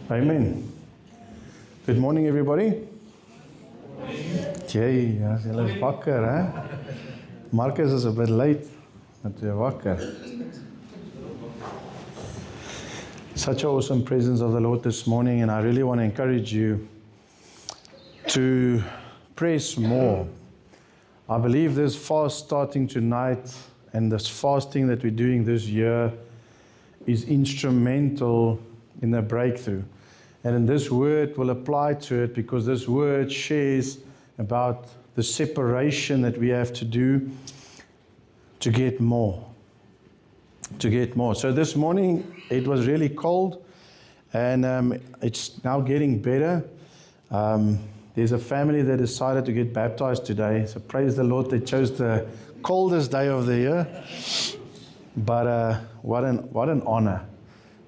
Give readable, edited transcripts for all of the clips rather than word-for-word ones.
Amen. Good morning, everybody. Jay, julle is wakker, hè? Marcus is a bit late, but we're wakker. Such an awesome presence of the Lord this morning, and I really want to encourage you to press more. I believe this fast starting tonight and this fasting that we're doing this year is instrumental in the breakthrough. And this word will apply to it because this word shares about the separation that we have to do to get more. To get more. So this morning it was really cold, and it's now getting better. There's a family that decided to get baptized today. So praise the Lord, they chose the coldest day of the year. But what an honor.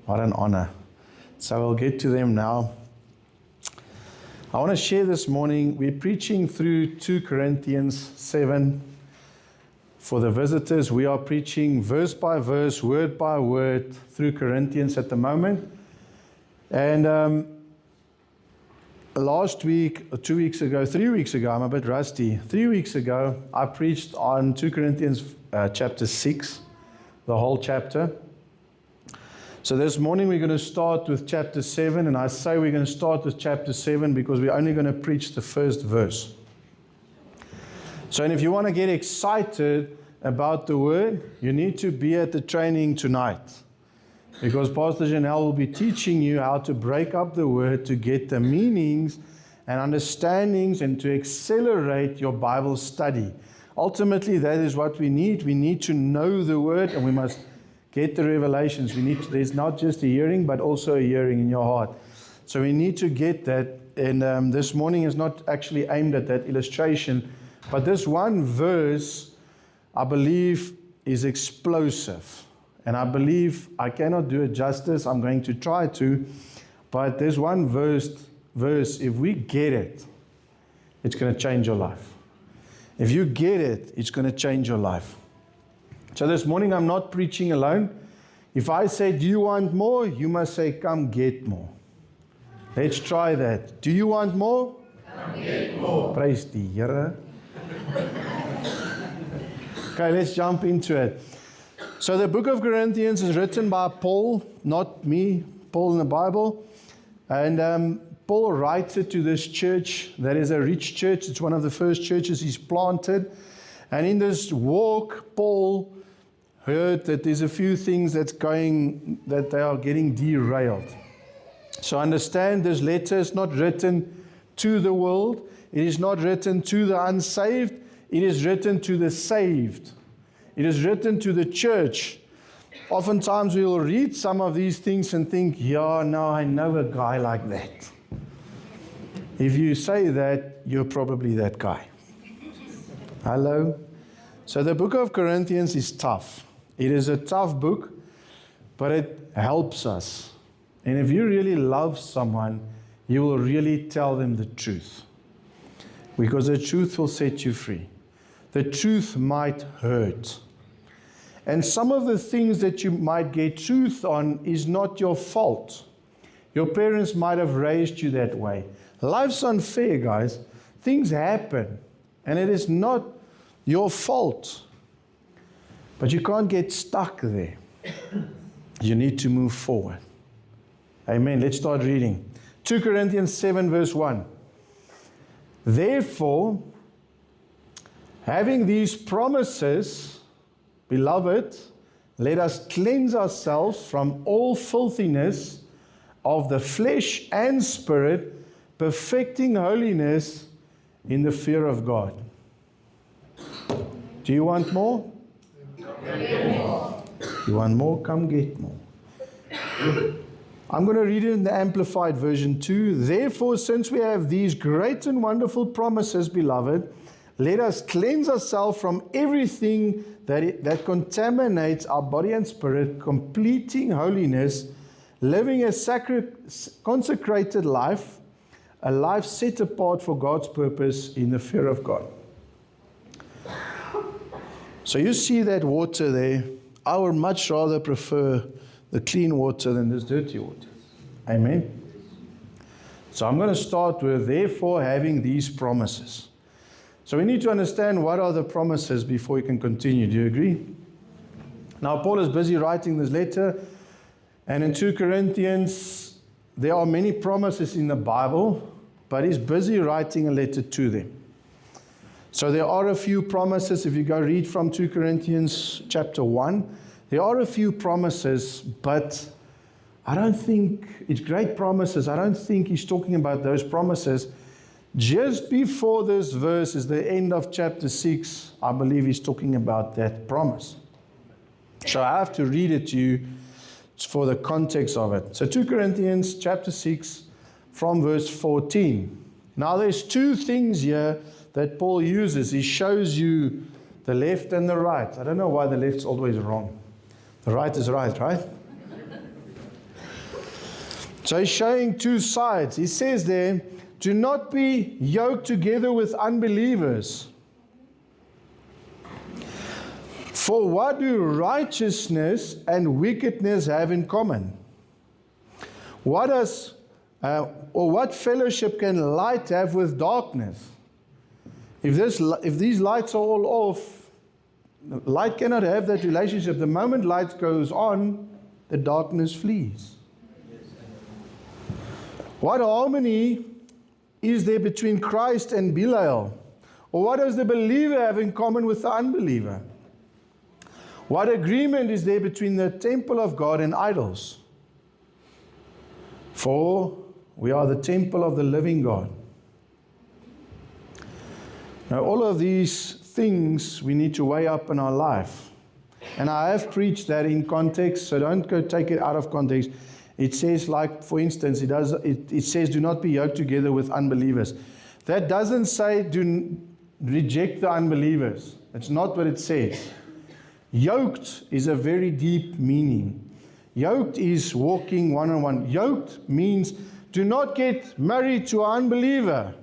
What an honor. So I'll get to them now. I want to share this morning, we're preaching through 2 Corinthians 7. For the visitors, we are preaching verse by verse, word by word through Corinthians at the moment. And last week, or 2 weeks ago, 3 weeks ago, I'm a bit rusty. 3 weeks ago, I preached on 2 Corinthians chapter 6, the whole chapter. So this morning we're going to start with chapter 7, and I say we're going to start with chapter 7 because we're only going to preach the first verse. So, and if you want to get excited about the word, you need to be at the training tonight. Because Pastor Janelle will be teaching you how to break up the word to get the meanings and understandings and to accelerate your Bible study. Ultimately, that is what we need. We need to know the word, and we must get the revelations. There's not just a hearing, but also a hearing in your heart. So we need to get that. And this morning is not actually aimed at that illustration, but this one verse, I believe, is explosive. And I believe I cannot do it justice. I'm going to try to. But there's one verse, if we get it, it's going to change your life. If you get it, it's going to change your life. So this morning I'm not preaching alone. If I say, do you want more? You must say, come get more. Let's try that. Do you want more? Come get more. Praise the Here. Okay, let's jump into it. So the book of Corinthians is written by Paul, not me, Paul in the Bible. And Paul writes it to this church that is a rich church. It's one of the first churches he's planted. And in this walk, Paul heard that there's a few things that they are getting derailed. So understand, this letter is not written to the world. It is not written to the unsaved. It is written to the saved. It is written to the church. Oftentimes we will read some of these things and think, yeah, no, I know a guy like that. If you say that, you're probably that guy. Hello? So the book of Corinthians is tough. It is a tough book, but it helps us. And if you really love someone, you will really tell them the truth. Because the truth will set you free. The truth might hurt. And some of the things that you might get truth on is not your fault. Your parents might have raised you that way. Life's unfair, guys. Things happen. And it is not your fault. But you can't get stuck there. You need to move forward. Amen. Let's start reading. 2 Corinthians 7 verse 1. Therefore, having these promises, beloved, let us cleanse ourselves from all filthiness of the flesh and spirit, perfecting holiness in the fear of God. Do you want more? You want more? Come get more. I'm going to read it in the Amplified Version 2. Therefore, since we have these great and wonderful promises, beloved, let us cleanse ourselves from everything that contaminates our body and spirit, completing holiness, living a consecrated life, a life set apart for God's purpose in the fear of God. So you see that water there. I would much rather prefer the clean water than this dirty water. Amen. So I'm going to start with, therefore, having these promises. So we need to understand what are the promises before we can continue. Do you agree? Now, Paul is busy writing this letter, and in 2 Corinthians, there are many promises in the Bible, but he's busy writing a letter to them. So there are a few promises. If you go read from 2 Corinthians chapter 1, there are a few promises, but I don't think it's great promises. I don't think he's talking about those promises. Just before this verse is the end of chapter 6, I believe he's talking about that promise. So I have to read it to you for the context of it. So 2 Corinthians chapter 6 from verse 14. Now there's two things here that Paul uses. He shows you the left and the right. I don't know why the left's always wrong. The right is right, right? So he's showing two sides. He says there, do not be yoked together with unbelievers. For what do righteousness and wickedness have in common? What fellowship can light have with darkness? If these lights are all off, light cannot have that relationship. The moment light goes on, the darkness flees. What harmony is there between Christ and Belial? Or what does the believer have in common with the unbeliever? What agreement is there between the temple of God and idols? For we are the temple of the living God. Now, all of these things we need to weigh up in our life. And I have preached that in context, so don't go take it out of context. It says, like, for instance, it says, do not be yoked together with unbelievers. That doesn't say reject the unbelievers. That's not what it says. Yoked is a very deep meaning. Yoked is walking one-on-one. Yoked means do not get married to an unbeliever,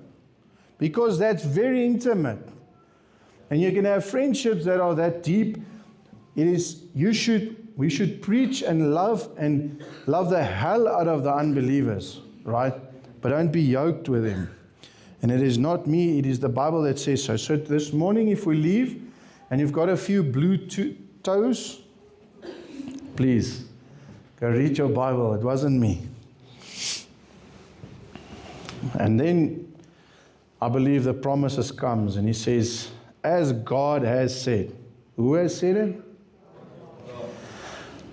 because that's very intimate. And you can have friendships that are that deep. We should preach and love the hell out of the unbelievers, right? But don't be yoked with them. And it is not me, it is the Bible that says so. So this morning, if we leave and you've got a few blue toes, please go read your Bible. It wasn't me. And then I believe the promises comes, and he says, as God has said. Who has said it?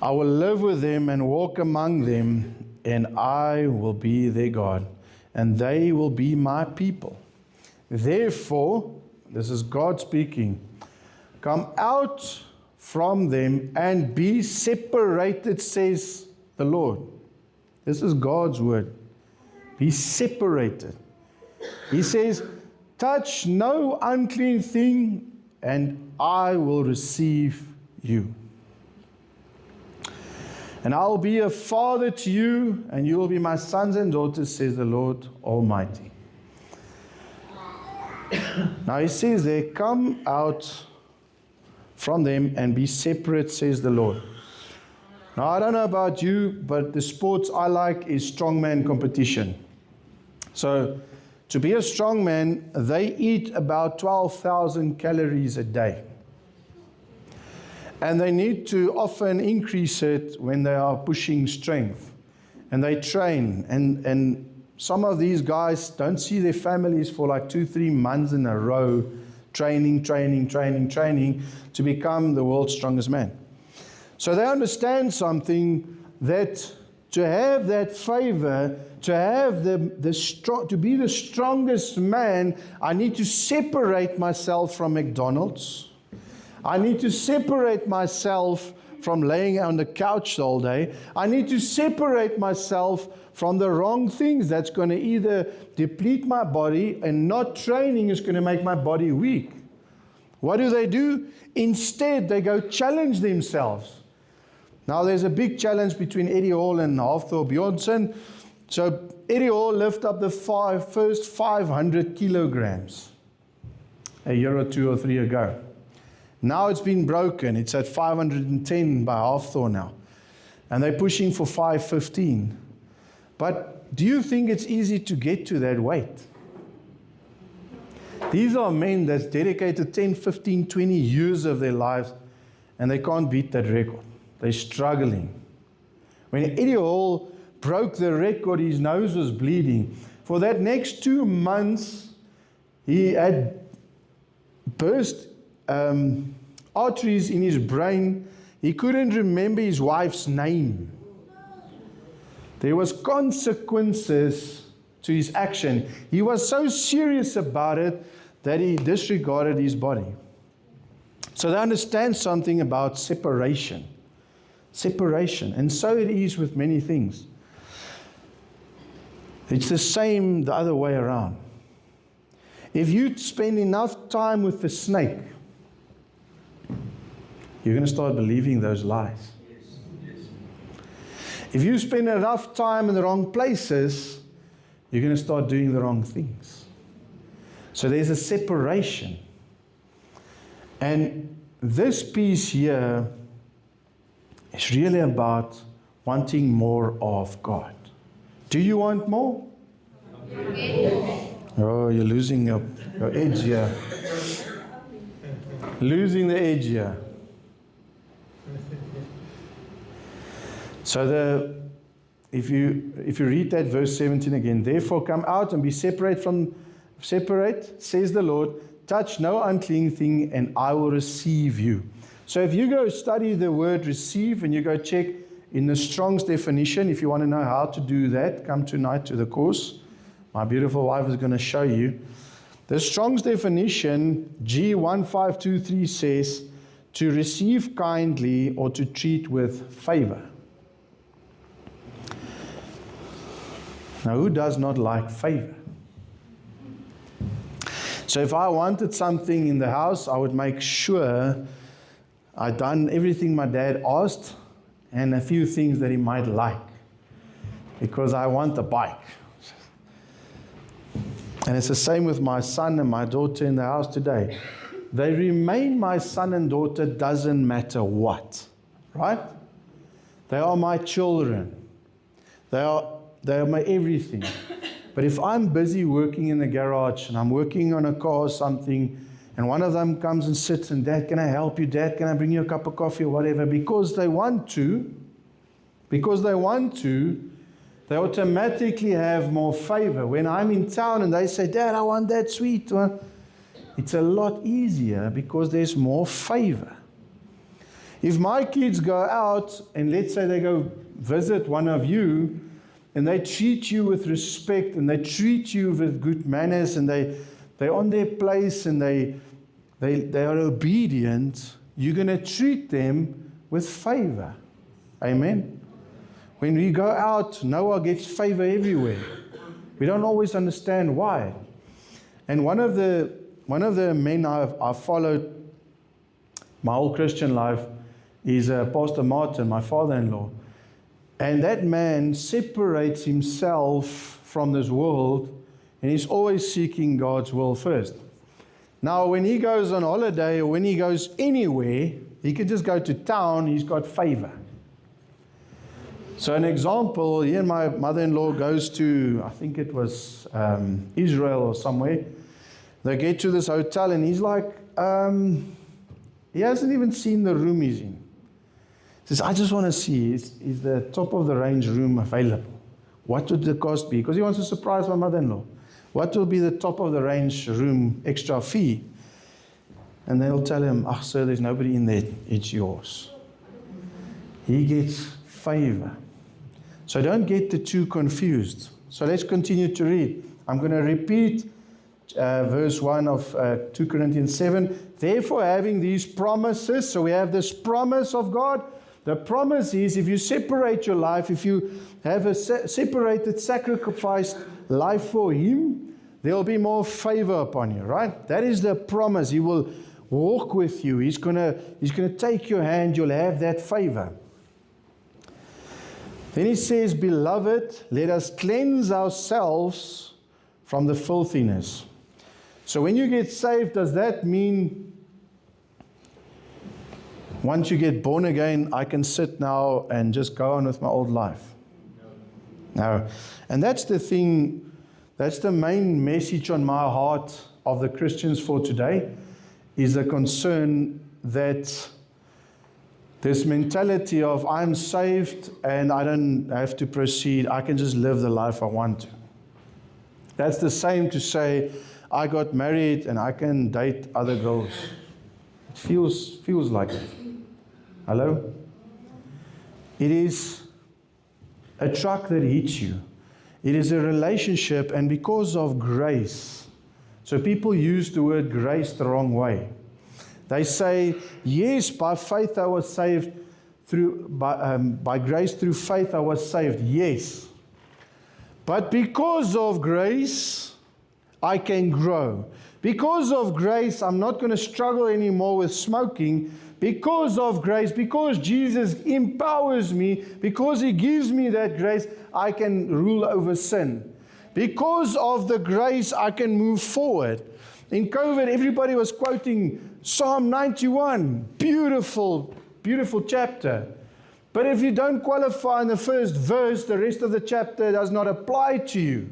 I will live with them and walk among them, and I will be their God, and they will be my people. Therefore, this is God speaking, come out from them and be separated, says the Lord. This is God's word. Be separated. He says, touch no unclean thing, and I will receive you. And I will be a father to you, and you will be my sons and daughters, says the Lord Almighty. Now he says there, come out from them and be separate, says the Lord. Now I don't know about you, but the sports I like is strongman competition. So to be a strongman, they eat about 12,000 calories a day. And they need to often increase it when they are pushing strength. And they train. And some of these guys don't see their families for like 2-3 months in a row, training to become the world's strongest man. So they understand something, that to have that favor, to have to be the strongest man, I need to separate myself from McDonald's. I need to separate myself from laying on the couch all day. I need to separate myself from the wrong things that's going to either deplete my body, and not training is going to make my body weak. What do? Instead, they go challenge themselves. Now, there's a big challenge between Eddie Hall and Hafthor Bjornsson. So, Eddie Hall lifted up the first 500 kilograms a year or 2 or 3 ago. Now it's been broken. It's at 510 by Hafthor now. And they're pushing for 515. But do you think it's easy to get to that weight? These are men that's dedicated 10, 15, 20 years of their lives, and they can't beat that record. They're struggling. When Eddie Hall broke the record, his nose was bleeding. For that next 2 months, he had burst arteries in his brain. He couldn't remember his wife's name. There was consequences to his action. He was so serious about it that he disregarded his body. So they understand something about separation. Separation. And so it is with many things. It's the same the other way around. If you spend enough time with the snake, you're going to start believing those lies. If you spend enough time in the wrong places, you're going to start doing the wrong things. So there's a separation. And this piece here is really about wanting more of God. Do you want more? Oh, you're losing your edge here. Losing the edge here. So if you read that verse 17 again, therefore come out and be separate, says the Lord, touch no unclean thing, and I will receive you. So if you go study the word receive and you go check in the Strong's definition, if you want to know how to do that, come tonight to the course. My beautiful wife is going to show you. The Strong's definition, G1523, says to receive kindly or to treat with favor. Now, who does not like favor? So if I wanted something in the house, I would make sure I'd done everything my dad asked and a few things that he might like, because I want a bike. And it's the same with my son and my daughter in the house today. They remain my son and daughter, doesn't matter what, right? They are my children. They are my everything. But if I'm busy working in the garage and I'm working on a car or something, and one of them comes and sits and, Dad, can I help you? Dad, can I bring you a cup of coffee or whatever? Because they want to, they automatically have more favor. When I'm in town and they say, Dad, I want that sweet one, it's a lot easier because there's more favor. If my kids go out and let's say they go visit one of you and they treat you with respect and they treat you with good manners and they're on their place and they are obedient, you're going to treat them with favor. Amen? When we go out, Noah gets favor everywhere. We don't always understand why. And one of the men I've followed my whole Christian life is Pastor Martin, my father-in-law. And that man separates himself from this world, and he's always seeking God's will first. Now, when he goes on holiday or when he goes anywhere, he can just go to town, he's got favor. So an example, here my mother-in-law goes to, I think it was Israel or somewhere. They get to this hotel and he's like, he hasn't even seen the room he's in. He says, I just want to see, is the top of the range room available? What would the cost be? Because he wants to surprise my mother-in-law. What will be the top of the range room extra fee? And they'll tell him, sir, there's nobody in there, it's yours. He gets favor. So don't get the two confused. So let's continue to read. I'm going to repeat verse 1 of 2 Corinthians 7. Therefore, having these promises, so we have this promise of God. The promise is if you separate your life, if you have a separated, sacrificed life for Him, there will be more favor upon you, right? That is the promise. He will walk with you. He's going to take your hand. You'll have that favor. Then he says, Beloved, let us cleanse ourselves from the filthiness. So when you get saved, does that mean once you get born again, I can sit now and just go on with my old life? Now, and that's the thing, that's the main message on my heart of the Christians for today, is the concern that this mentality of I'm saved and I don't have to proceed, I can just live the life I want to. That's the same to say, I got married and I can date other girls. It feels like it. Hello? It is a truck that hits you. It is a relationship, and because of grace. So people use the word grace the wrong way. They say, yes, by faith I was saved, by grace through faith I was saved. Yes. But because of grace, I can grow. Because of grace, I'm not going to struggle anymore with smoking. Because of grace, because Jesus empowers me, because He gives me that grace, I can rule over sin. Because of the grace, I can move forward. In COVID, everybody was quoting Psalm 91. Beautiful, beautiful chapter. But if you don't qualify in the first verse, the rest of the chapter does not apply to you.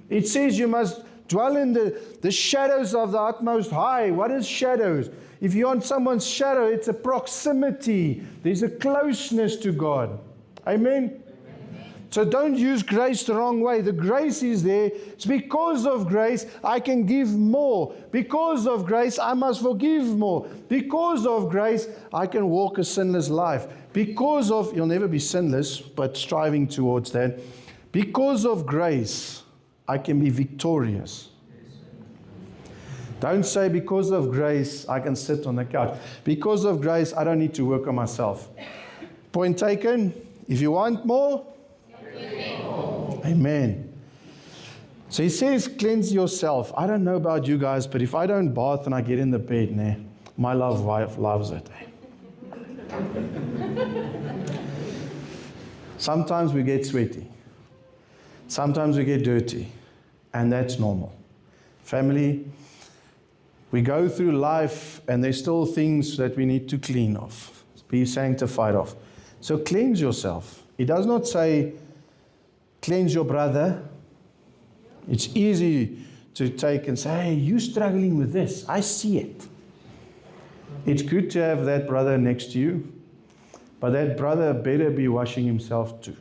It says you must dwell in the shadows of the utmost high. What is shadows? If you're on someone's shadow, it's a proximity. There's a closeness to God. Amen? So don't use grace the wrong way. The grace is there. It's because of grace I can give more. Because of grace I must forgive more. Because of grace I can walk a sinless life. Because of, you'll never be sinless, but striving towards that. Because of grace I can be victorious. Don't say because of grace I can sit on the couch. Because of grace I don't need to work on myself. Point taken. If you want more, amen. So he says, cleanse yourself. I don't know about you guys, but if I don't bath and I get in the bed, my love wife loves it. Sometimes we get sweaty. Sometimes we get dirty. And that's normal. Family, we go through life and there's still things that we need to clean off, be sanctified of. So cleanse yourself. It does not say, cleanse your brother. It's easy to take and say, hey, you're struggling with this. I see it. It's good to have that brother next to you, but that brother better be washing himself too.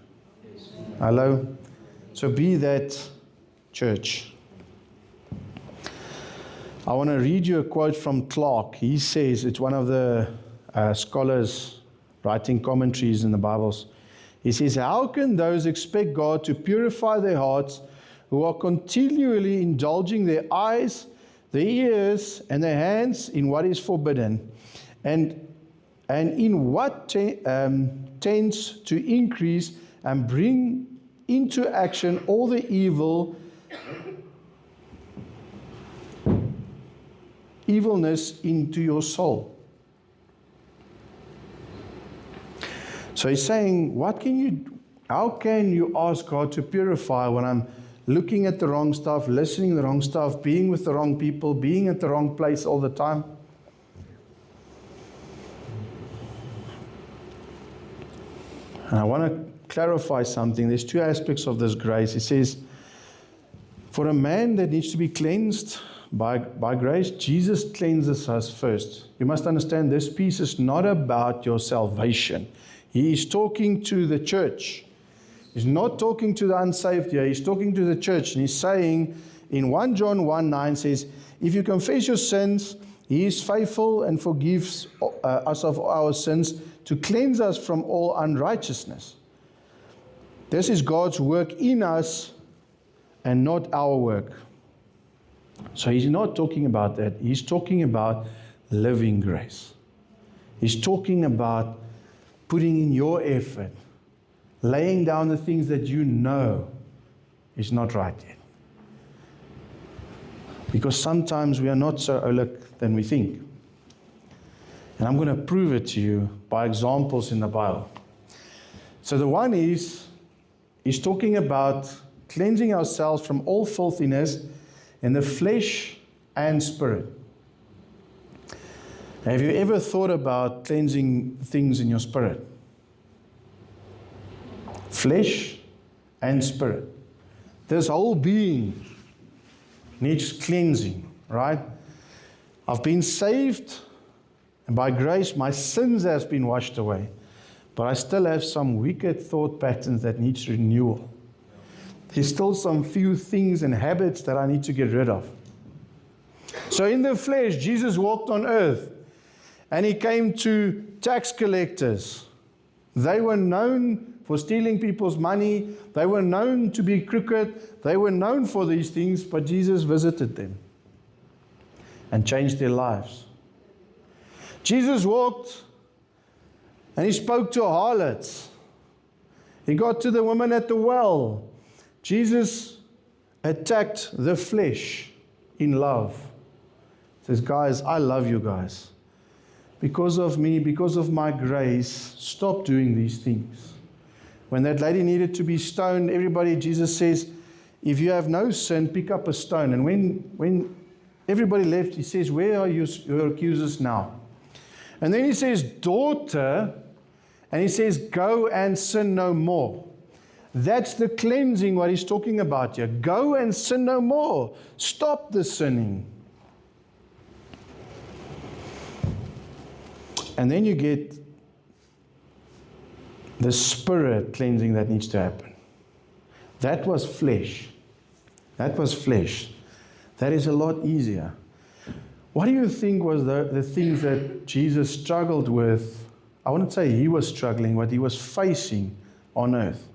Hello? So be that church. I want to read you a quote from Clark. He says, it's one of the scholars writing commentaries in the Bibles. He says, how can those expect God to purify their hearts who are continually indulging their eyes, their ears, and their hands in what is forbidden, and in what tends to increase and bring into action all the evilness into your soul? So he's saying, how can you ask God to purify when I'm looking at the wrong stuff, listening to the wrong stuff, being with the wrong people, being at the wrong place all the time? And I want to clarify something. There's two aspects of this grace. He says, for a man that needs to be cleansed by grace, Jesus cleanses us first. You must understand this piece is not about your salvation. He is talking to the church. He's not talking to the unsaved here. He's talking to the church. And he's saying in 1 John 1:9 says, if you confess your sins, He is faithful and forgives us of our sins to cleanse us from all unrighteousness. This is God's work in us and not our work. So he's not talking about that. He's talking about living grace. He's talking about putting in your effort, laying down the things that you know is not right yet. Because sometimes we are not so alert than we think. And I'm going to prove it to you by examples in the Bible. So the one is, he's talking about cleansing ourselves from all filthiness in the flesh and spirit. Have you ever thought about cleansing things in your spirit? Flesh and spirit. This whole being needs cleansing, right? I've been saved, and by grace my sins has been washed away. But I still have some wicked thought patterns that needs renewal. There's still some few things and habits that I need to get rid of. So in the flesh, Jesus walked on earth, and he came to tax collectors. They were known for stealing people's money. They were known to be crooked. They were known for these things, but Jesus visited them and changed their lives. Jesus walked and he spoke to harlots. He got to the woman at the well. Jesus attacked the flesh in love. He says, guys, I love you guys. Because of me, because of my grace, stop doing these things. When that lady needed to be stoned, Jesus says, if you have no sin, pick up a stone. And when everybody left, he says, where are your accusers now? And then he says, daughter, and he says, go and sin no more. That's the cleansing, what he's talking about here. Go and sin no more. Stop the sinning. And then you get the spirit cleansing that needs to happen. That was flesh. That was flesh. That is a lot easier. What do you think was the things that Jesus struggled with? I wouldn't say he was struggling, what he was facing on earth.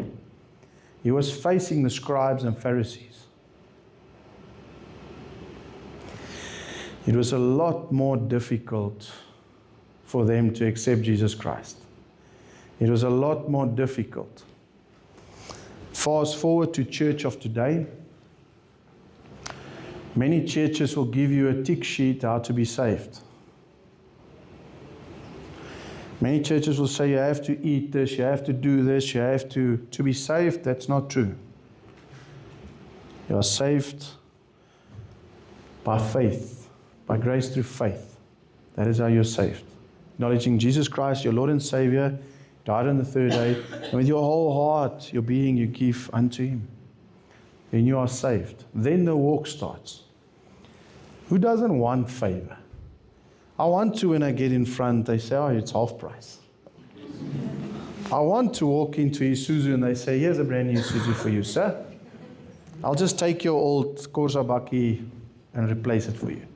He was facing the scribes and Pharisees. It was a lot more difficult for them to accept Jesus Christ. It was a lot more difficult. Fast forward to church of today. Many churches will give you a tick sheet how to be saved. Many churches will say you have to eat this, you have to do this, you have to be saved. That's not true. You are saved by faith, by grace through faith. That is how you're saved. Acknowledging Jesus Christ, your Lord and Savior, died on the third day, and with your whole heart, your being, you give unto Him. Then you are saved. Then the walk starts. Who doesn't want favor? I want to, when I get in front, they say, oh, it's half price. I want to walk into Isuzu and they say, here's a brand new Isuzu for you, sir. I'll just take your old Corsa bakkie and replace it for you.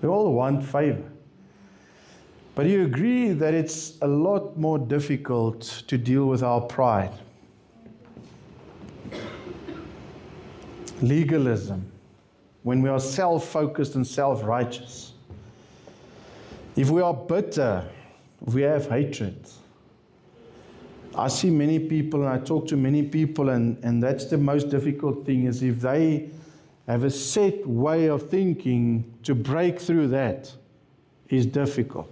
We all want favor. But you agree that it's a lot more difficult to deal with our pride. Legalism. When we are self-focused and self-righteous. If we are bitter, if we have hatred. I see many people and I talk to many people and that's the most difficult thing is if they have a set way of thinking, to break through that is difficult.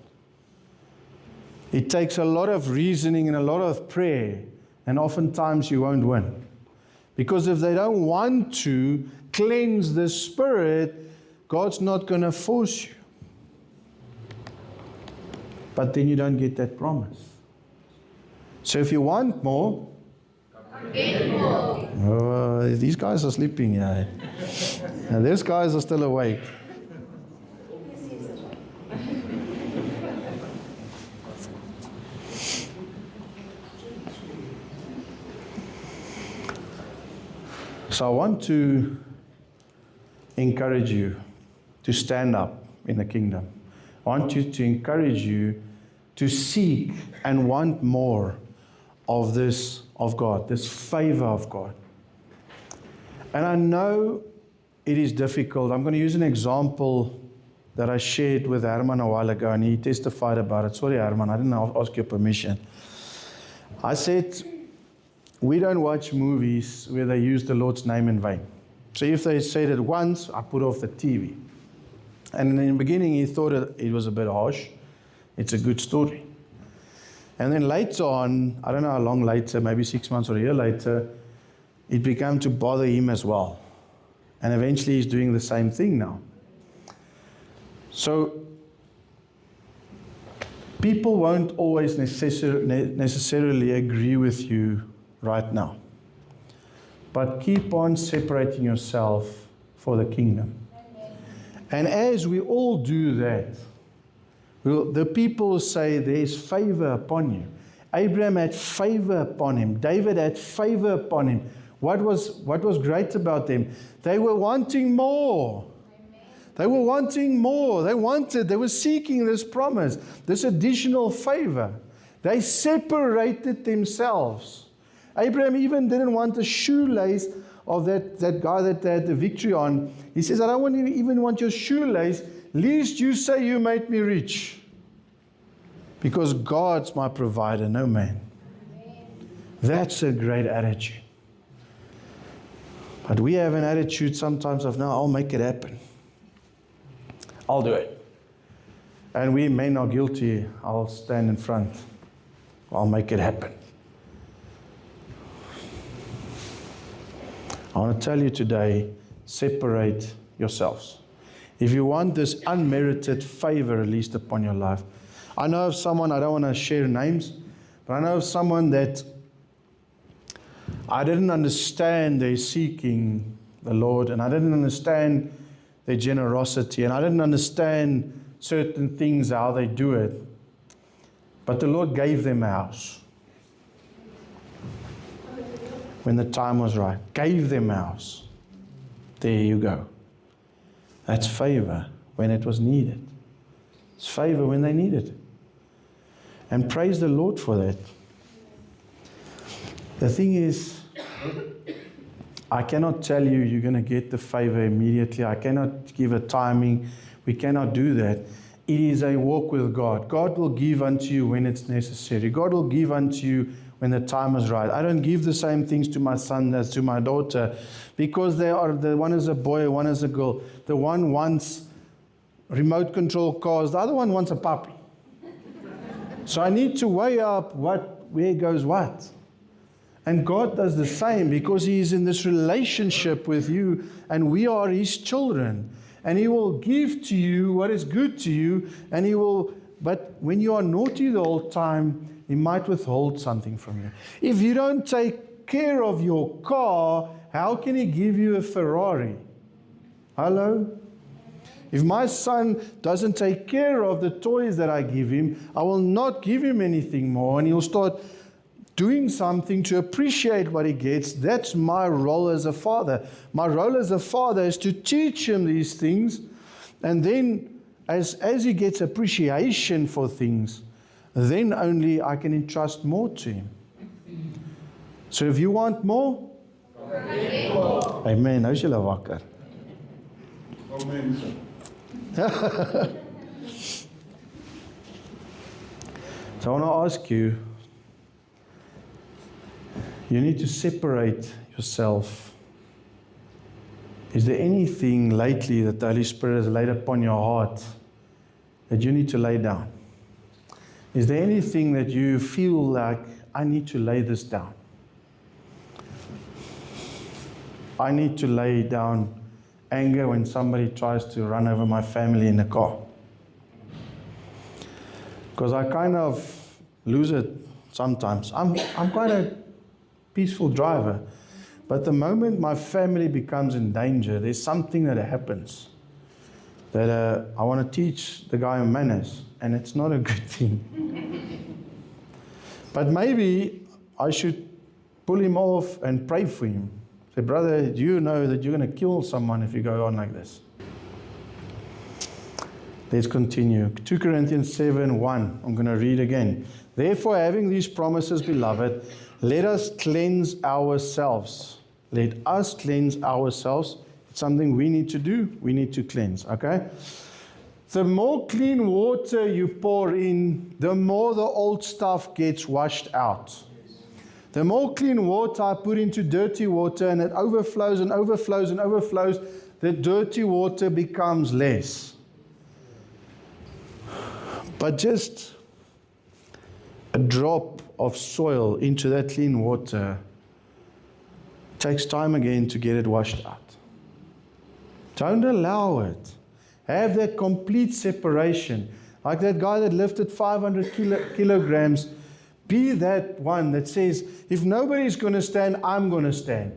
It takes a lot of reasoning and a lot of prayer, and oftentimes you won't win. Because if they don't want to cleanse the spirit, God's not going to force you. But then you don't get that promise. So if you want more, get more. These guys are sleeping here. And these guys are still awake. So I want to encourage you to stand up in the kingdom. I want you to encourage you to seek and want more of this of God, this favor of God. And I know it is difficult. I'm going to use an example that I shared with Herman a while ago, and he testified about it. Sorry, Herman, I didn't ask your permission. I said, we don't watch movies where they use the Lord's name in vain. So if they said it once, I put off the TV. And in the beginning, he thought it was a bit harsh. It's a good story. And then later on, I don't know how long later, maybe 6 months or a year later, it began to bother him as well. And eventually he's doing the same thing now. So people won't always necessarily agree with you right now. but keep on separating yourself for the kingdom. And as we all do that, the people say there's favor upon you. Abraham had favor upon him. David had favor upon him. What was great about them? They were wanting more. They were wanting more. They were seeking this promise, this additional favor. They separated themselves. Abraham even didn't want the shoelace of that guy that they had the victory on. He says, I don't even want your shoelace, lest you say you made me rich. Because God's my provider, no man. That's a great attitude. But we have an attitude sometimes of, no, I'll make it happen. I'll do it. And we may not guilty. I'll stand in front. I'll make it happen. I want to tell you today, separate yourselves. If you want this unmerited favor released upon your life. I know of someone, I don't want to share names, but I know of someone that I didn't understand their seeking the Lord, and I didn't understand their generosity, and I didn't understand certain things, how they do it. But the Lord gave them a house. When the time was right, gave them a house. There you go. That's favor when it was needed. It's favor when they needed it. And praise the Lord for that. The thing is, I cannot tell you you're going to get the favor immediately. I cannot give a timing. We cannot do that. It is a walk with God. God will give unto you when it's necessary. God will give unto you when the time is right. I don't give the same things to my son as to my daughter, because the one is a boy, one is a girl. The one wants remote control cars, the other one wants a puppy. So I need to weigh up where goes what. And God does the same, because He is in this relationship with you, and we are His children. And He will give to you what is good to you, and He will, but when you are naughty the whole time, He might withhold something from you. If you don't take care of your car, how can He give you a Ferrari? Hello? If my son doesn't take care of the toys that I give him, I will not give him anything more, and he'll start doing something to appreciate what he gets. That's my role as a father. My role as a father is to teach him these things, and then as he gets appreciation for things, then only I can entrust more to him. So if you want more, amen. Nou is julle wakker. Amen. So I want to ask you, you need to separate yourself. Is there anything lately that the Holy Spirit has laid upon your heart that you need to lay down? Is there anything that you feel like, I need to lay this down? I need to lay down anger when somebody tries to run over my family in the car. Because I kind of lose it sometimes. I'm quite a peaceful driver. But the moment my family becomes in danger, there's something that happens that I want to teach the guy manners, and it's not a good thing. But maybe I should pull him off and pray for him. Say, brother, do you know that you're going to kill someone if you go on like this? Let's continue. 2 Corinthians 7:1. I'm going to read again. Therefore, having these promises, beloved, let us cleanse ourselves. Let us cleanse ourselves. It's something we need to do. We need to cleanse, okay? The more clean water you pour in, the more the old stuff gets washed out. The more clean water I put into dirty water, and it overflows and overflows and overflows, the dirty water becomes less. But just a drop of soil into that clean water takes time again to get it washed out. Don't allow it. Have that complete separation. Like that guy that lifted 500 kilograms. Be that one that says, if nobody's going to stand, I'm going to stand.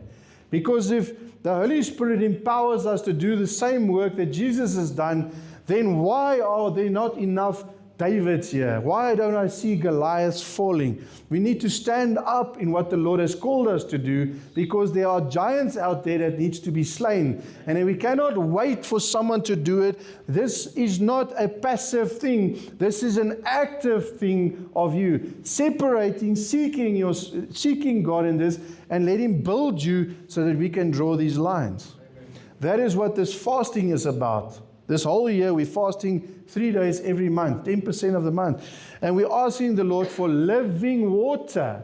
Because if the Holy Spirit empowers us to do the same work that Jesus has done, then why are there not enough Davids here? Why don't I see Goliaths falling? We need to stand up in what the Lord has called us to do, because there are giants out there that needs to be slain. And we cannot wait for someone to do it. This is not a passive thing. This is an active thing of you. Separating, seeking God in this, and let Him build you so that we can draw these lines. That is what this fasting is about. This whole year we're fasting 3 days every month, 10% of the month. And we're asking the Lord for living water.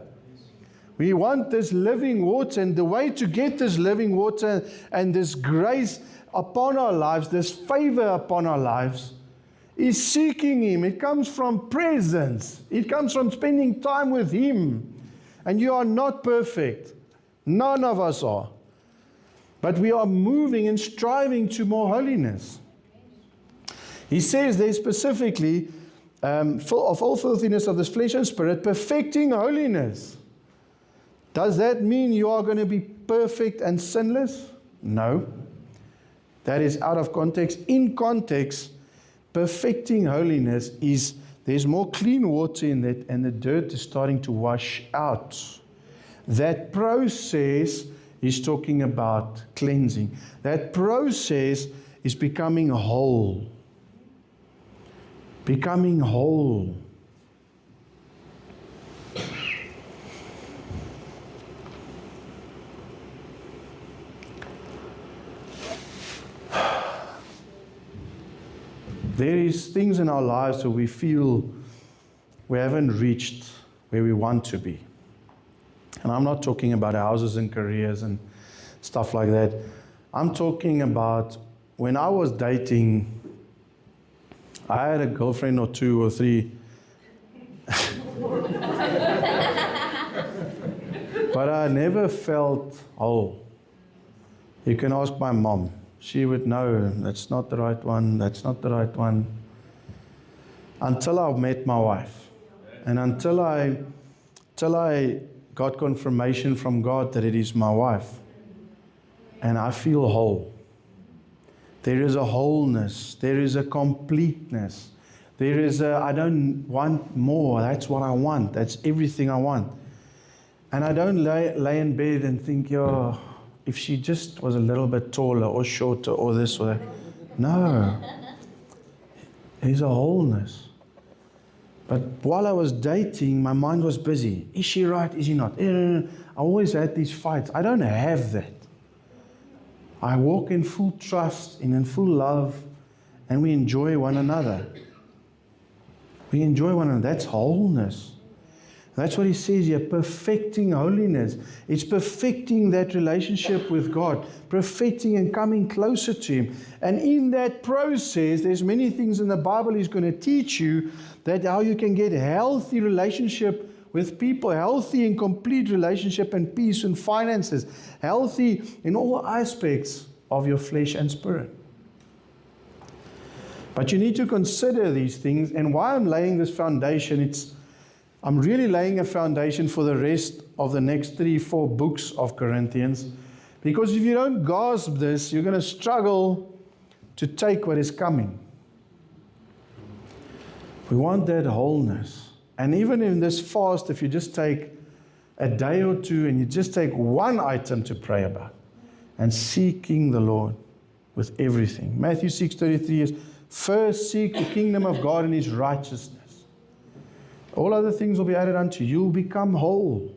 We want this living water, and the way to get this living water and this grace upon our lives, this favor upon our lives, is seeking Him. It comes from presence. It comes from spending time with Him. And you are not perfect. None of us are. But we are moving and striving to more holiness. He says there specifically, full of all filthiness of this flesh and spirit, perfecting holiness. Does that mean you are going to be perfect and sinless? No. That is out of context. In context, perfecting holiness is there's more clean water in it, and the dirt is starting to wash out. That process is talking about cleansing. That process is becoming whole. Becoming whole. There is things in our lives where we feel we haven't reached where we want to be. And I'm not talking about houses and careers and stuff like that. I'm talking about when I was dating, I had a girlfriend or 2 or 3. But I never felt whole. You can ask my mom. She would know that's not the right one, that's not the right one. Until I met my wife. And until I got confirmation from God that it is my wife. And I feel whole. There is a wholeness. There is a completeness. There is I don't want more. That's what I want. That's everything I want. And I don't lay in bed and think, if she just was a little bit taller or shorter or this or that. No. There's a wholeness. But while I was dating, my mind was busy. Is she right? Is she not? I always had these fights. I don't have that. I walk in full trust and in full love, and we enjoy one another. We enjoy one another. That's wholeness. That's what he says here, perfecting holiness. It's perfecting that relationship with God, perfecting and coming closer to Him. And in that process, there's many things in the Bible He's going to teach you, that how you can get a healthy relationship with people, healthy and complete relationship and peace and finances, healthy in all aspects of your flesh and spirit. But you need to consider these things, and why I'm laying this foundation, I'm really laying a foundation for the rest of the next 3-4 books of Corinthians, because if you don't grasp this, you're going to struggle to take what is coming. We want that wholeness. And even in this fast, if you just take a day or 2 and you just take one item to pray about, and seeking the Lord with everything. Matthew 6:33 is, first seek the kingdom of God and His righteousness. All other things will be added unto you. You'll become whole.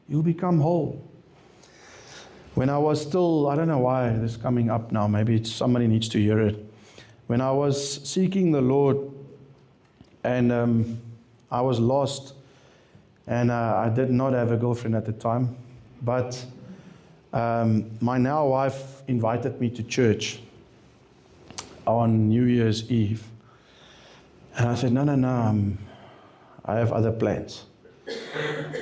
You'll become whole. When I was still, I don't know why this is coming up now. Maybe somebody needs to hear it. When I was seeking the Lord, and I was lost, and I did not have a girlfriend at the time, but my now wife invited me to church on New Year's Eve. And I said, no, I have other plans.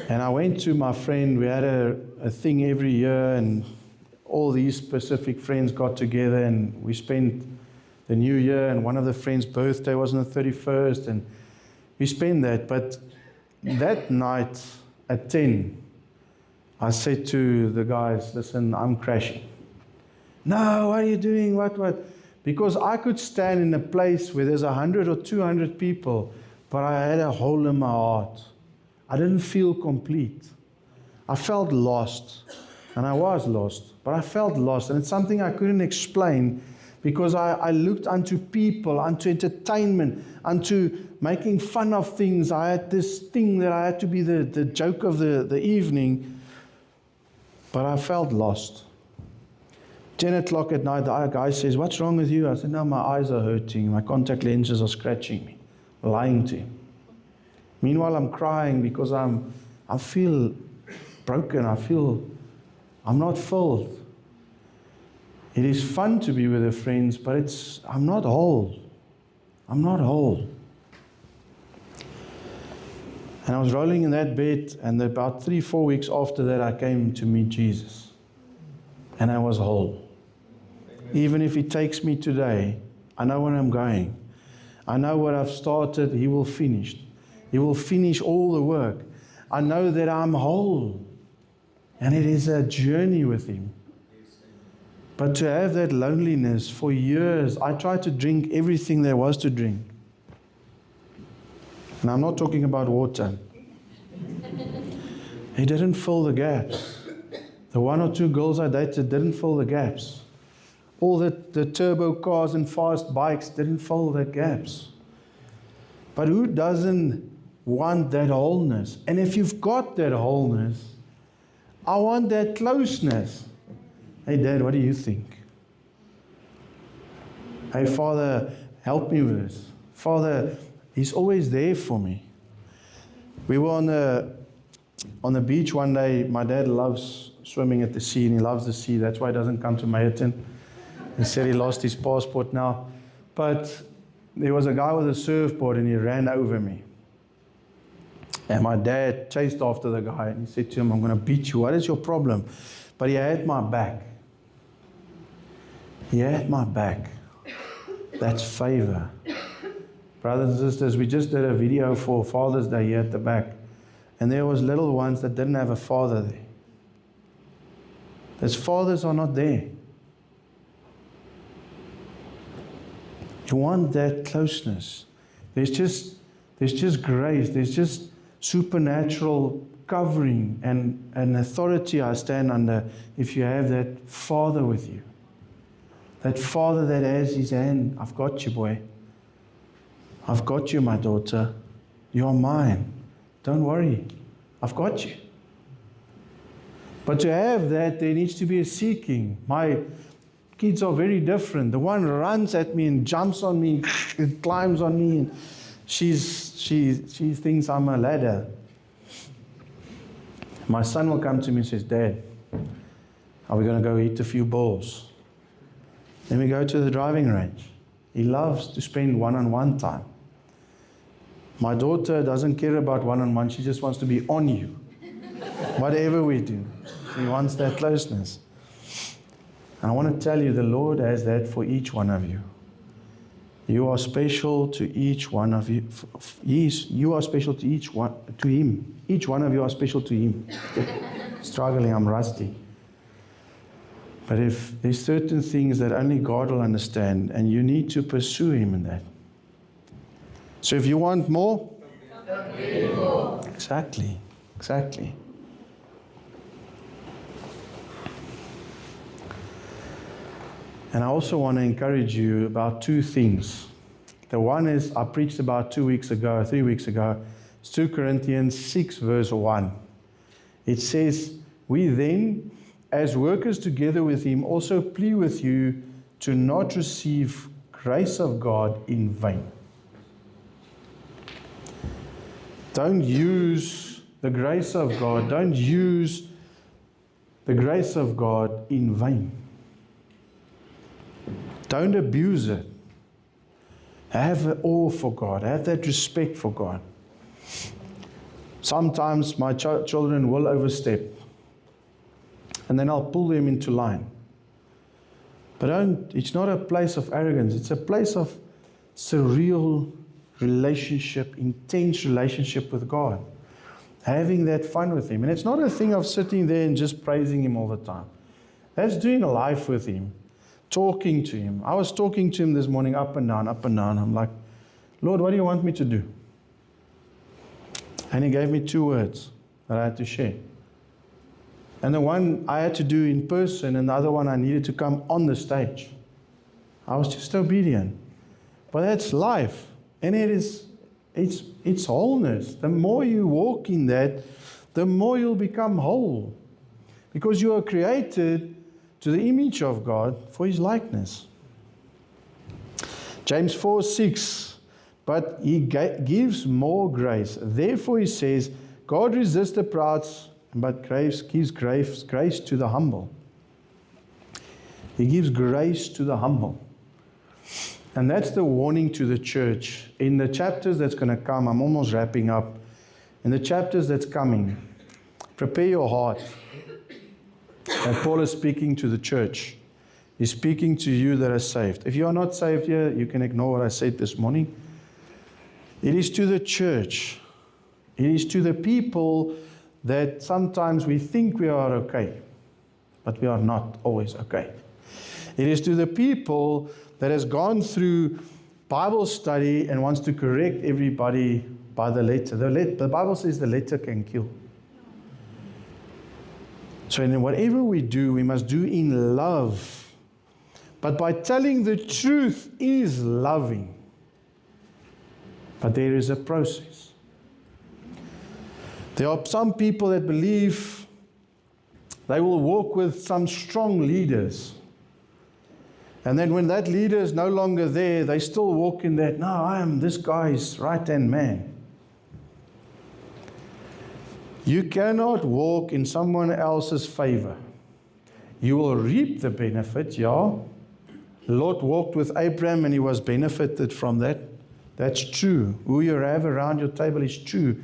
And I went to my friend. We had a thing every year, and all these specific friends got together, and we spent the New Year, and one of the friends' birthday was on the 31st, and we spent that. But that night at 10, I said to the guys, listen, I'm crashing. No, what are you doing? What? Because I could stand in a place where there's 100 or 200 people, but I had a hole in my heart. I didn't feel complete. I felt lost, and I was lost, but I felt lost, and it's something I couldn't explain because I looked unto people, unto entertainment, unto making fun of things. I had this thing that I had to be the joke of the evening, but I felt lost. 10 o'clock at night, the guy says, what's wrong with you? I said, no, my eyes are hurting. My contact lenses are scratching me. Lying to him. Meanwhile, I'm crying because I feel broken. I'm not filled. It is fun to be with the friends, but I'm not whole. I'm not whole. And I was rolling in that bed, and about 3-4 weeks after that, I came to meet Jesus. And I was whole. Even if He takes me today, I know where I'm going. I know what I've started, He will finish. He will finish all the work. I know that I'm whole. And it is a journey with Him. But to have that loneliness for years, I tried to drink everything there was to drink. And I'm not talking about water. It didn't fill the gaps. The 1 or 2 girls I dated didn't fill the gaps. All the turbo cars and fast bikes didn't fill the gaps. But who doesn't want that wholeness? And if you've got that wholeness, I want that closeness. Hey, Dad, what do you think? Hey, Father, help me with this. Father, He's always there for me. We were on the beach one day. My dad loves swimming at the sea, and he loves the sea. That's why he doesn't come to Meyerton. He said he lost his passport now. But there was a guy with a surfboard, and he ran over me. And my dad chased after the guy, and he said to him, I'm going to beat you. What is your problem? But he had my back. He had my back. That's favor. Brothers and sisters, we just did a video for Father's Day here at the back. And there was little ones that didn't have a father there. Those fathers are not there. You want that closeness. There's just grace. There's just supernatural covering and authority I stand under if you have that Father with you. That Father that has His hand. I've got you, boy. I've got you, my daughter. You're mine. Don't worry. I've got you. But to have that, there needs to be a seeking. My kids are very different. The one runs at me and jumps on me, and climbs on me, and she thinks I'm a ladder. My son will come to me and says, Dad, are we going to go eat a few balls? Then we go to the driving range. He loves to spend one-on-one time. My daughter doesn't care about one-on-one. She just wants to be on you. Whatever we do. She wants that closeness. And I want to tell you, the Lord has that for each one of you. You are special to each one of you. You are special to each one, to Him. Each one of you are special to Him. Struggling, I'm rusty. But if there's certain things that only God will understand, and you need to pursue Him in that. So if you want more, exactly. And I also want to encourage you about 2 things. The one is, I preached about 3 weeks ago. It's 2 Corinthians 6 verse 1. It says, we then, as workers together with Him, also plead with you to not receive grace of God in vain. Don't use the grace of God. Don't use the grace of God in vain. Don't abuse it. Have awe for God. Have that respect for God. Sometimes my children will overstep. And then I'll pull them into line. But it's not a place of arrogance. It's a place of surreal relationship, intense relationship with God. having that fun with Him. And it's not a thing of sitting there and just praising Him all the time. That's doing a life with Him, talking to Him. I was talking to Him this morning up and down, up and down. I'm like, Lord, what do you want me to do? And He gave me 2 words that I had to share. And the one I had to do in person, and the other one I needed to come on the stage. I was just obedient. But that's life. And it's wholeness. The more you walk in that, the more you'll become whole. Because you are created to the image of God for His likeness. James 4:6, but He gives more grace. Therefore He says, God resists the proud, but gives grace to the humble. He gives grace to the humble. And that's the warning to the church. In the chapters that's going to come, I'm almost wrapping up. In the chapters that's coming, prepare your heart. And Paul is speaking to the church. He's speaking to you that are saved. If you are not saved here, you can ignore what I said this morning. It is to the church. It is to the people that sometimes we think we are okay, but we are not always okay. It is to the people that has gone through Bible study and wants to correct everybody by the letter. The Bible says the letter can kill. So in whatever we do, we must do in love. But by telling the truth is loving. But there is a process. There are some people that believe they will walk with some strong leaders. And then when that leader is no longer there, they still walk in that, no, I am this guy's right-hand man. You cannot walk in someone else's favor. You will reap the benefit, yeah. Lot walked with Abraham and he was benefited from that. That's true. Who you have around your table is true.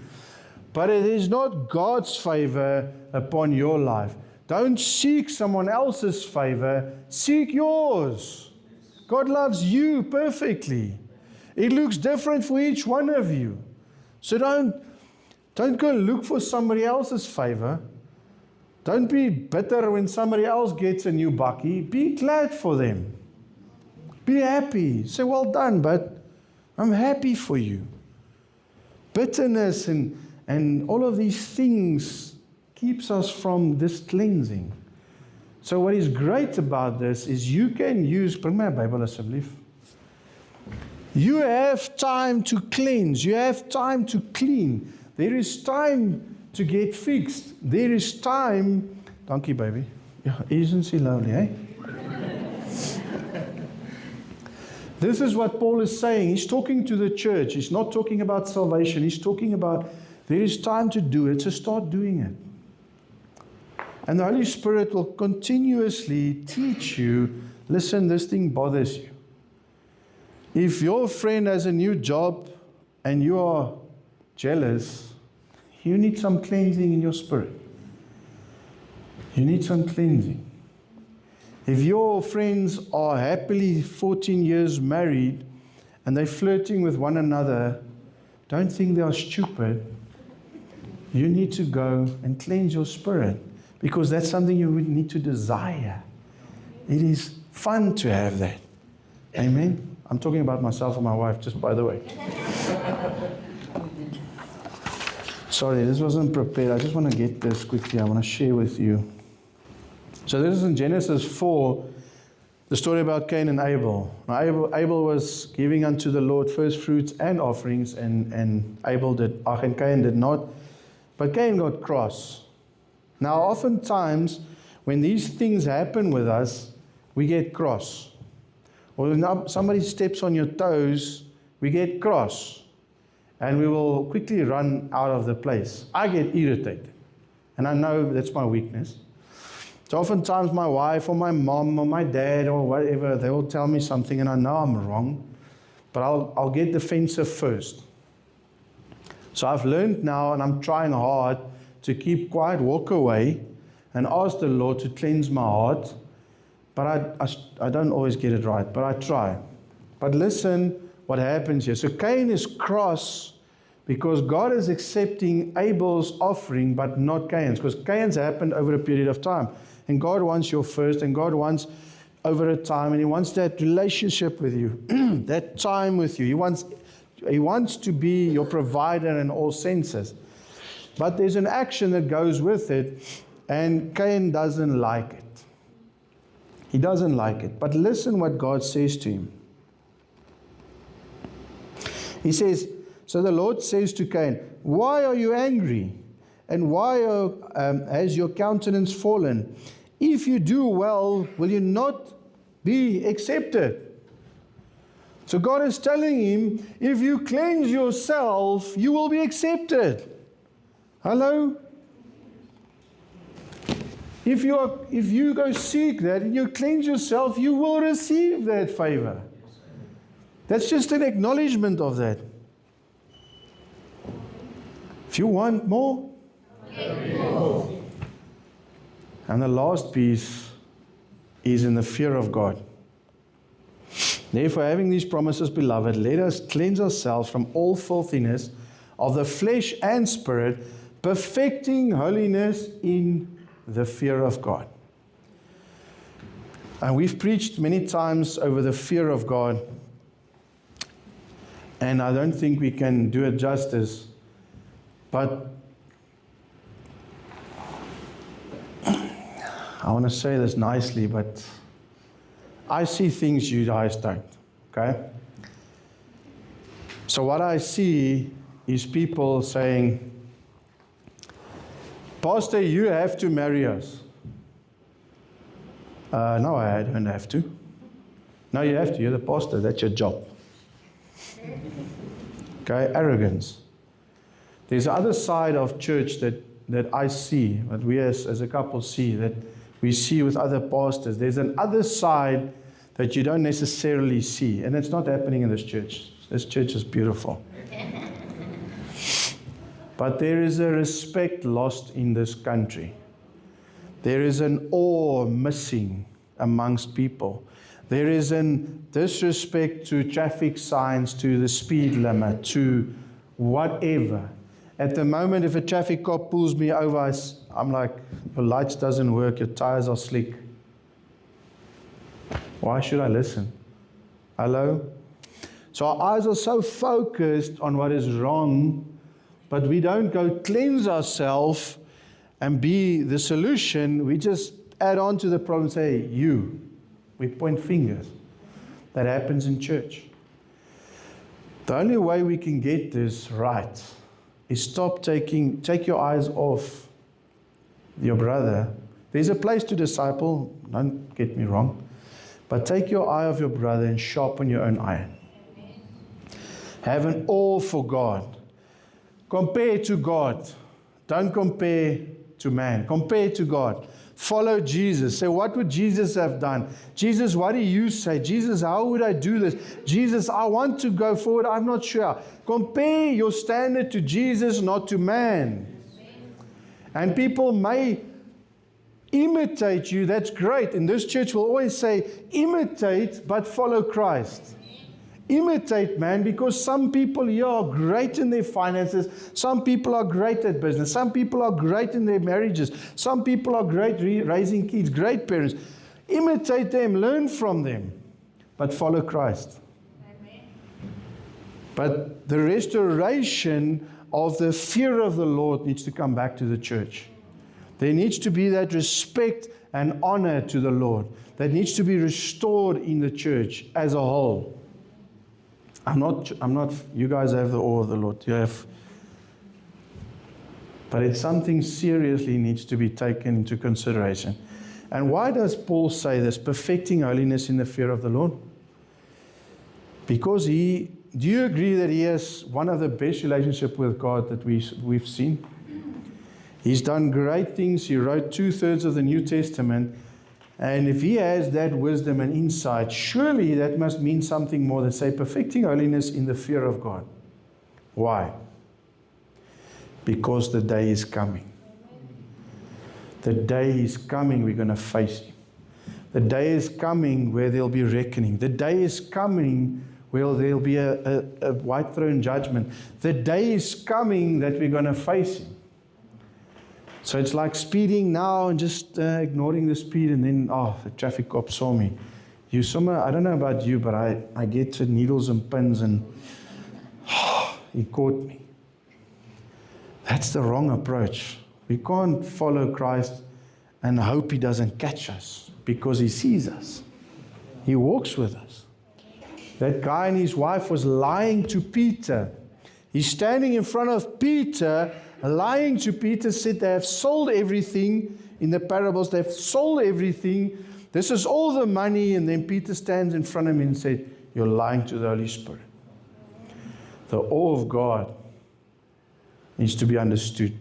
But it is not God's favor upon your life. Don't seek someone else's favor. Seek yours. God loves you perfectly. It looks different for each one of you. So don't go look for somebody else's favor. Don't be bitter when somebody else gets a new bakkie. Be glad for them. Be happy. Say, well done, but I'm happy for you. Bitterness and all of these things keeps us from this cleansing. So what is great about this is you can use, bring my Bible asseblief. You have time to cleanse. You have time to clean. There is time to get fixed. There is time. Dankie, baby. Yeah, isn't she lovely, eh? This is what Paul is saying. He's talking to the church. He's not talking about salvation. He's talking about there is time to do it, so start doing it. And the Holy Spirit will continuously teach you, listen, this thing bothers you. If your friend has a new job and you are jealous, you need some cleansing in your spirit. You need some cleansing. If your friends are happily 14 years married and they're flirting with one another, don't think they are stupid. You need to go and cleanse your spirit because that's something you would need to desire. It is fun to have that. Amen? I'm talking about myself and my wife, just by the way. Sorry, this wasn't prepared. I just want to get this quickly. I want to share with you. So this is in Genesis 4, the story about Cain and Abel. Now Abel was giving unto the Lord first fruits and offerings, and Cain did not. But Cain got cross. Now oftentimes, when these things happen with us, we get cross. Or when somebody steps on your toes, we get cross. And we will quickly run out of the place. I get irritated. And I know that's my weakness. So oftentimes my wife or my mom or my dad or whatever, they will tell me something and I know I'm wrong, but I'll get defensive first. So I've learned now, and I'm trying hard to keep quiet, walk away, and ask the Lord to cleanse my heart. But I don't always get it right, but I try. But listen what happens here. So Cain is cross Because God is accepting Abel's offering, but not Cain's. Because Cain's happened over a period of time. And God wants your first, and God wants over a time, and He wants that relationship with you, that time with you. He wants to be your provider in all senses. But there's an action that goes with it, and Cain doesn't like it. He doesn't like it. But listen what God says to him. He says, so the Lord says to Cain, why are you angry? And why has your countenance fallen? If you do well, will you not be accepted? So God is telling him, if you cleanse yourself, you will be accepted. Hello? If you go seek that and you cleanse yourself, you will receive that favor. That's just an acknowledgement of that. If you want more. And the last piece is in the fear of God. Therefore, having these promises, beloved, let us cleanse ourselves from all filthiness of the flesh and spirit, perfecting holiness in the fear of God. And we've preached many times over the fear of God, and I don't think we can do it justice, but I want to say this nicely, but I see things you guys don't, okay? So what I see is people saying, Pastor, you have to marry us. No, I don't have to. No, you have to. You're the pastor. That's your job. Okay, arrogance. There's the other side of church that I see, that we as a couple see, that we see with other pastors. There's an other side that you don't necessarily see, and it's not happening in this church. This church is beautiful. But there is a respect lost in this country. There is an awe missing amongst people. There is an disrespect to traffic signs, to the speed limit, to whatever. At the moment, if a traffic cop pulls me over, I'm like, your lights doesn't work, your tires are slick. Why should I listen? Hello? So our eyes are so focused on what is wrong, but we don't go cleanse ourselves and be the solution. We just add on to the problem and say, you. We point fingers. That happens in church. The only way we can get this right is take your eyes off your brother. There's a place to disciple, don't get me wrong, but take your eye off your brother and sharpen your own iron. Have an awe for God. Compare to God. Don't compare to man. Compare to God. Follow Jesus. Say, what would Jesus have done? Jesus, what do you say? Jesus, how would I do this? Jesus, I want to go forward. I'm not sure. Compare your standard to Jesus, not to man. And people may imitate you. That's great. In this church, we'll always say, imitate, but follow Christ. Imitate man, because some people here are great in their finances. Some people are great at business. Some people are great in their marriages. Some people are great raising kids, great parents. Imitate them, learn from them, but follow Christ. Amen. But the restoration of the fear of the Lord needs to come back to the church. There needs to be that respect and honor to the Lord that needs to be restored in the church as a whole. I'm not, you guys have the awe of the Lord. You have. But it's something seriously needs to be taken into consideration. And why does Paul say this? Perfecting holiness in the fear of the Lord. Because do you agree that he has one of the best relationships with God that we've seen? He's done great things. He wrote 2/3 of the New Testament. And if he has that wisdom and insight, surely that must mean something more than say perfecting holiness in the fear of God. Why? Because the day is coming. The day is coming we're going to face Him. The day is coming where there'll be reckoning. The day is coming Well, there'll be a white throne judgment. The day is coming that we're going to face Him. So it's like speeding now and just ignoring the speed, and then, the traffic cop saw me. I don't know about you, but I get to needles and pins, and he caught me. That's the wrong approach. We can't follow Christ and hope He doesn't catch us, because He sees us. He walks with us. That guy and his wife was lying to Peter. He's standing in front of Peter, lying to Peter, said they have sold everything in the parables. They've sold everything. This is all the money. And then Peter stands in front of him and said, you're lying to the Holy Spirit. The awe of God needs to be understood.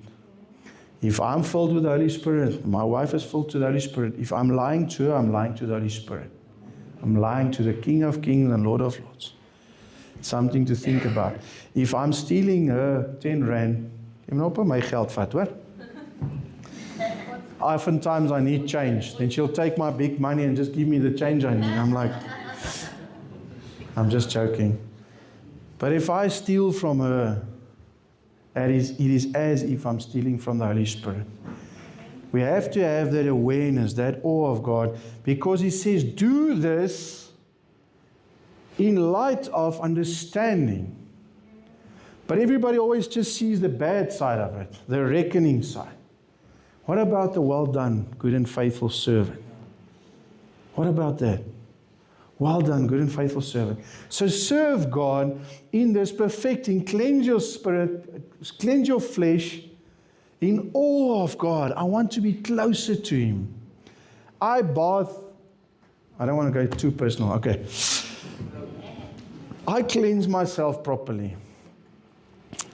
If I'm filled with the Holy Spirit, my wife is filled with the Holy Spirit. If I'm lying to her, I'm lying to the Holy Spirit. I'm lying to the King of Kings and Lord of Lords. Something to think about. If I'm stealing her 10 rand, jy moet op my geld vat, hoor? Oftentimes I need change. Then she'll take my big money and just give me the change I need. I'm like, I'm just joking. But if I steal from her, it is as if I'm stealing from the Holy Spirit. We have to have that awareness, that awe of God, because He says, do this in light of understanding. But everybody always just sees the bad side of it, the reckoning side. What about the well done, good and faithful servant? What about that? Well done, good and faithful servant. So serve God in this perfecting, cleanse your spirit, cleanse your flesh, in awe of God. I want to be closer to Him. I don't want to go too personal. Okay. I cleanse myself properly.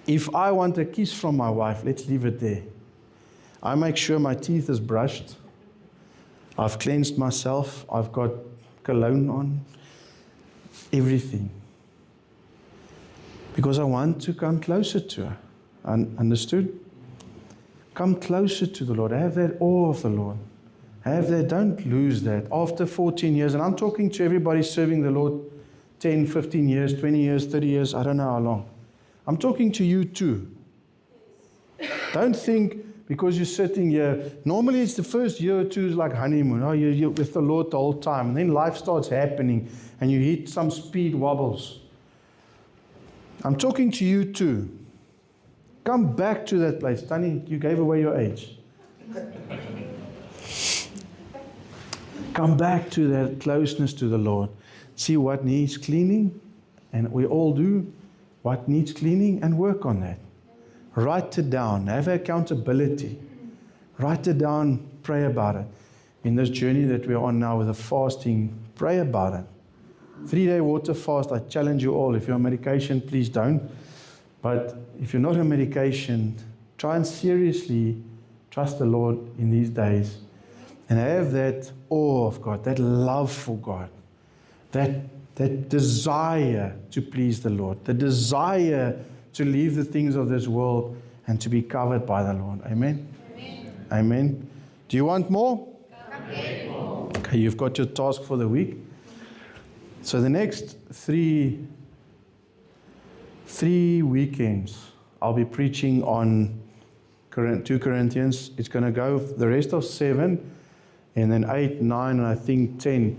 If I want a kiss from my wife, let's leave it there. I make sure my teeth is brushed. I've cleansed myself. I've got cologne on. Everything. Because I want to come closer to her. Understood? Come closer to the Lord. Have that awe of the Lord. Don't lose that. After 14 years, and I'm talking to everybody serving the Lord 10, 15 years, 20 years, 30 years, I don't know how long. I'm talking to you too. Don't think because you're sitting here, normally it's the first year or two is like honeymoon. You're with the Lord the whole time. And then life starts happening and you hit some speed wobbles. I'm talking to you too. Come back to that place. Tani, you gave away your age. Come back to that closeness to the Lord. See what needs cleaning, and we all do what needs cleaning, and work on that. Write it down. Have accountability. Write it down. Pray about it. In this journey that we're on now with the fasting, pray about it. 3-day water fast, I challenge you all. If you're on medication, please don't. But if you're not on medication, try and seriously trust the Lord in these days and have that awe of God, that love for God, that desire to please the Lord, the desire to leave the things of this world and to be covered by the Lord. Amen? Amen. Amen. Do you want more? Okay, you've got your task for the week. So the next three weekends, I'll be preaching on 2 Corinthians. It's going to go the rest of 7, and then 8, 9, and I think 10.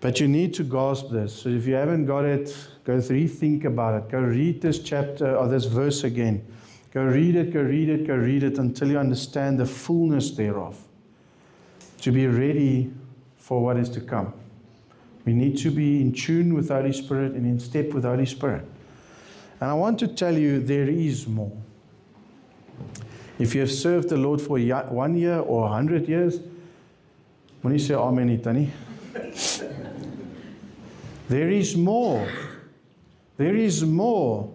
But you need to grasp this. So if you haven't got it, go rethink about it. Go read this chapter or this verse again. Go read it until you understand the fullness thereof. To be ready for what is to come. We need to be in tune with the Holy Spirit and in step with the Holy Spirit. And I want to tell you, there is more. If you have served the Lord for 1 year or 100 years, when you say Amen, Itani, there is more. There is more.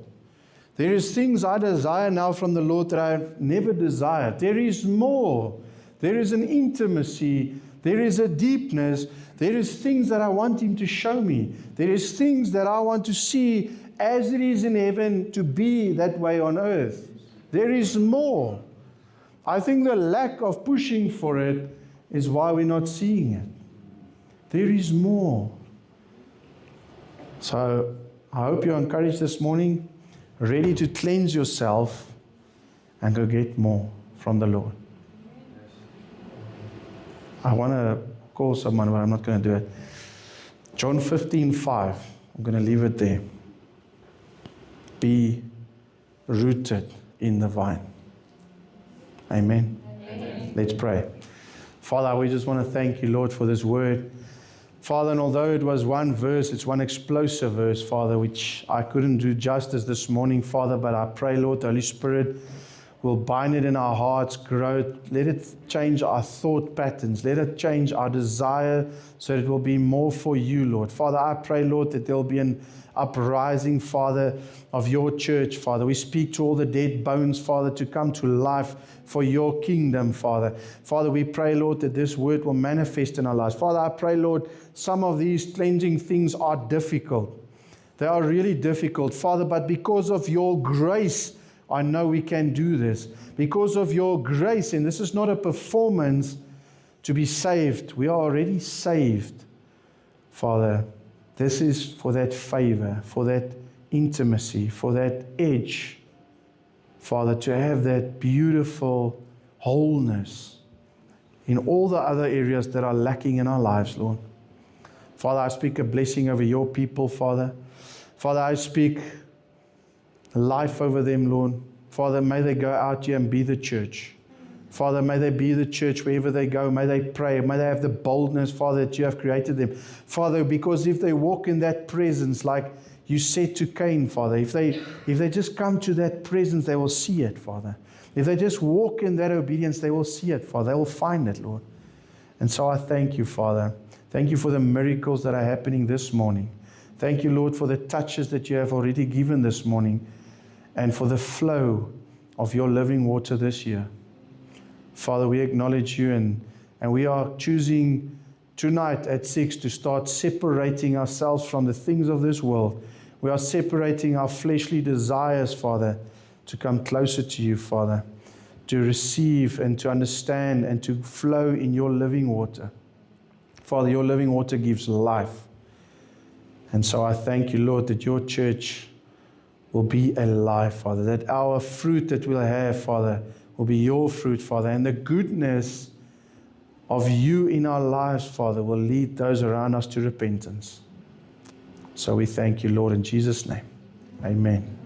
There is things I desire now from the Lord that I have never desired. There is more. There is an intimacy. There is a deepness. There is things that I want Him to show me. There is things that I want to see as it is in heaven to be that way on earth. There is more. I think the lack of pushing for it is why we're not seeing it. There is more. So I hope you're encouraged this morning, ready to cleanse yourself and go get more from the Lord. I want to call someone, but I'm not going to do it. John 15:5. I'm going to leave it there. Be rooted in the vine. Amen. Amen. Let's pray. Father, we just want to thank you, Lord, for this word. Father, and although it was one verse, it's one explosive verse, Father, which I couldn't do justice this morning, Father, but I pray, Lord, the Holy Spirit will bind it in our hearts, grow it, let it change our thought patterns, let it change our desire so that it will be more for you, Lord. Father, I pray, Lord, that there will be an uprising, Father, of your church, Father. We speak to all the dead bones, Father, to come to life for your kingdom, Father. Father, we pray, Lord, that this word will manifest in our lives. Father, I pray, Lord, some of these cleansing things are difficult. They are really difficult, Father, but because of your grace, I know we can do this. Because of your grace, and this is not a performance to be saved. We are already saved, Father. This is for that favor, for that intimacy, for that edge, Father, to have that beautiful wholeness in all the other areas that are lacking in our lives, Lord. Father, I speak a blessing over your people, Father. Father, I speak life over them, Lord. Father, may they go out here and be the church. Father, may they be the church wherever they go. May they pray. May they have the boldness, Father, that you have created them. Father, because if they walk in that presence, like you said to Cain, Father, if they just come to that presence, they will see it, Father. If they just walk in that obedience, they will see it, Father. They will find it, Lord. And so I thank you, Father. Thank you for the miracles that are happening this morning. Thank you, Lord, for the touches that you have already given this morning and for the flow of your living water this year. Father, we acknowledge you and we are choosing tonight at 6 to start separating ourselves from the things of this world. We are separating our fleshly desires, Father, to come closer to you, Father, to receive and to understand and to flow in your living water. Father, your living water gives life. And so I thank you, Lord, that your church will be alive, Father, that our fruit that we'll have, Father, will be your fruit, Father, and the goodness of you in our lives, Father, will lead those around us to repentance. So we thank you, Lord, in Jesus' name. Amen.